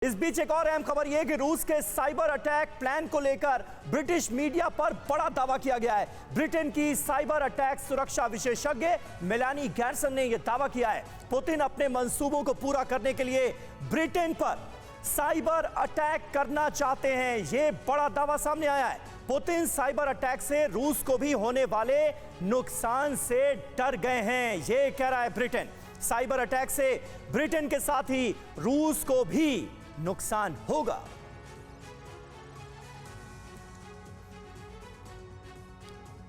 इस बीच एक और अहम खबर यह कि रूस के साइबर अटैक प्लान को लेकर ब्रिटिश मीडिया पर बड़ा दावा किया गया है। ब्रिटेन की साइबर अटैक सुरक्षा विशेषज्ञ मेलानी गैरसन ने यह दावा किया है। पुतिन अपने मंसूबों को पूरा करने के लिए ब्रिटेन पर साइबर अटैक करना चाहते हैं। यह बड़ा दावा सामने आया है। पुतिन साइबर अटैक से रूस को भी होने वाले नुकसान से डर गए हैं, यह कह रहा है ब्रिटेन। साइबर अटैक से ब्रिटेन के साथ ही रूस को भी नुकसान होगा।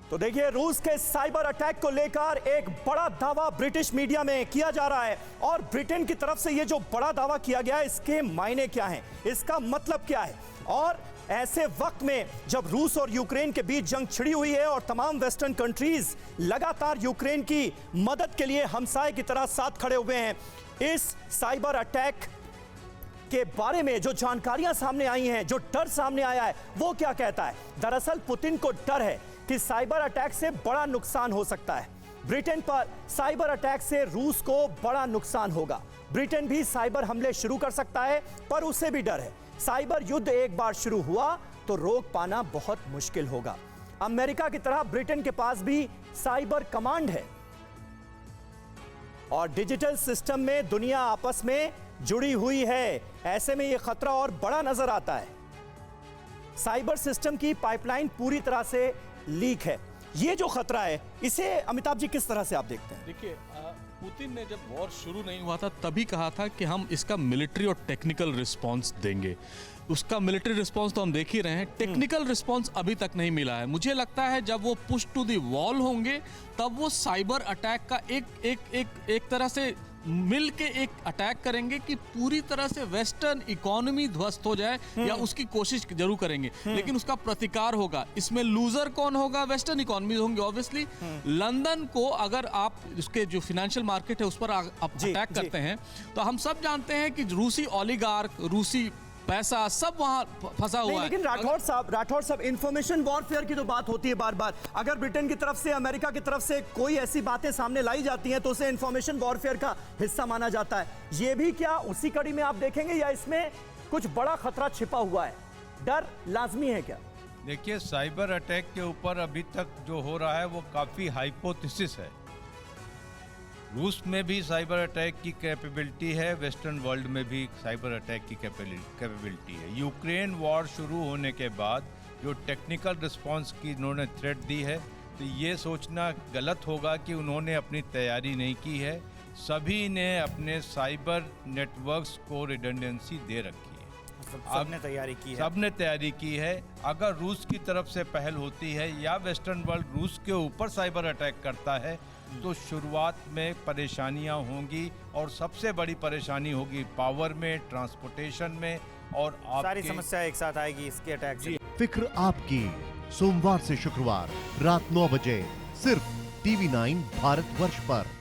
तो देखिए, रूस के साइबर अटैक को लेकर एक बड़ा दावा ब्रिटिश मीडिया में किया जा रहा है और ब्रिटेन की तरफ से यह जो बड़ा दावा किया गया है, इसके मायने क्या हैं, इसका मतलब क्या है। और ऐसे वक्त में जब रूस और यूक्रेन के बीच जंग छिड़ी हुई है और तमाम वेस्टर्न कंट्रीज लगातार यूक्रेन की मदद के लिए हमसाये की तरह साथ खड़े हुए हैं, इस साइबर अटैक के बारे में जो जानकारियां सामने आई हैं, जो डर सामने आया है, वो क्या कहता है। दरअसल पुतिन को डर है कि साइबर अटैक से बड़ा नुकसान हो सकता है। ब्रिटेन पर साइबर अटैक से रूस को बड़ा नुकसान होगा। ब्रिटेन भी साइबर हमले शुरू कर सकता है, पर उसे भी डर है। साइबर युद्ध एक बार शुरू हुआ तो रोक पाना बहुत मुश्किल होगा। अमेरिका की तरह ब्रिटेन के पास भी साइबर कमांड है और डिजिटल सिस्टम में दुनिया आपस में जुड़ी हुई है। ऐसे में यह खतरा और बड़ा नजर आता है। साइबर सिस्टम की पाइपलाइन पूरी तरह से लीक है। ये जो खतरा है, इसे अमिताभ जी किस तरह से आप देखते हैं? देखिए, पुतिन ने जब वॉर शुरू नहीं हुआ था तभी कहा था कि हम इसका मिलिट्री और टेक्निकल रिस्पांस देंगे। उसका मिलिट्री रिस्पांस तो हम देख ही रहे हैं, टेक्निकल रिस्पांस अभी तक नहीं मिला है। मुझे लगता है जब वो पुश टू द वॉल होंगे तब वो साइबर अटैक का एक तरह से मिल के एक अटैक करेंगे कि पूरी तरह से वेस्टर्न इकोनॉमी ध्वस्त हो जाए, या उसकी कोशिश जरूर करेंगे, लेकिन उसका प्रतिकार होगा। इसमें लूजर कौन होगा? वेस्टर्न इकोनॉमी होंगे ऑब्वियसली। लंदन को अगर आप उसके जो फाइनेंशियल मार्केट है उस पर आप अटैक करते हैं तो हम सब जानते हैं कि रूसी ओलिगार्क, रूसी पैसा सब वहां फंसा हुआ है। लेकिन राठौर साहब, इंफॉर्मेशन वॉरफेयर की तो बात होती है बार बार। अगर ब्रिटेन की तरफ से, अमेरिका की तरफ से कोई ऐसी बातें सामने लाई जाती हैं तो उसे इंफॉर्मेशन वॉरफेयर का हिस्सा माना जाता है। ये भी क्या उसी कड़ी में आप देखेंगे या इसमें कुछ बड़ा खतरा छिपा हुआ है? डर लाजमी है क्या? देखिए, साइबर अटैक के ऊपर अभी तक जो हो रहा है वो काफ़ी हाइपोथेसिस है। रूस में भी साइबर अटैक की कैपेबिलिटी है, वेस्टर्न वर्ल्ड में भी साइबर अटैक की कैपेबिलिटी है। यूक्रेन वॉर शुरू होने के बाद जो टेक्निकल रिस्पांस की उन्होंने थ्रेट दी है, तो ये सोचना गलत होगा कि उन्होंने अपनी तैयारी नहीं की है। सभी ने अपने साइबर नेटवर्क्स को रिडंडेंसी दे रखी है। सबने तैयारी की है। सबने तैयारी की है। अगर रूस की तरफ से पहल होती है या वेस्टर्न वर्ल्ड रूस के ऊपर साइबर अटैक करता है तो शुरुआत में परेशानियां होंगी और सबसे बड़ी परेशानी होगी पावर में, ट्रांसपोर्टेशन में, और सारी समस्या एक साथ आएगी इसके अटैक से। फिक्र आपकी, सोमवार से शुक्रवार रात 9 बजे सिर्फ TV9 भारतवर्ष पर।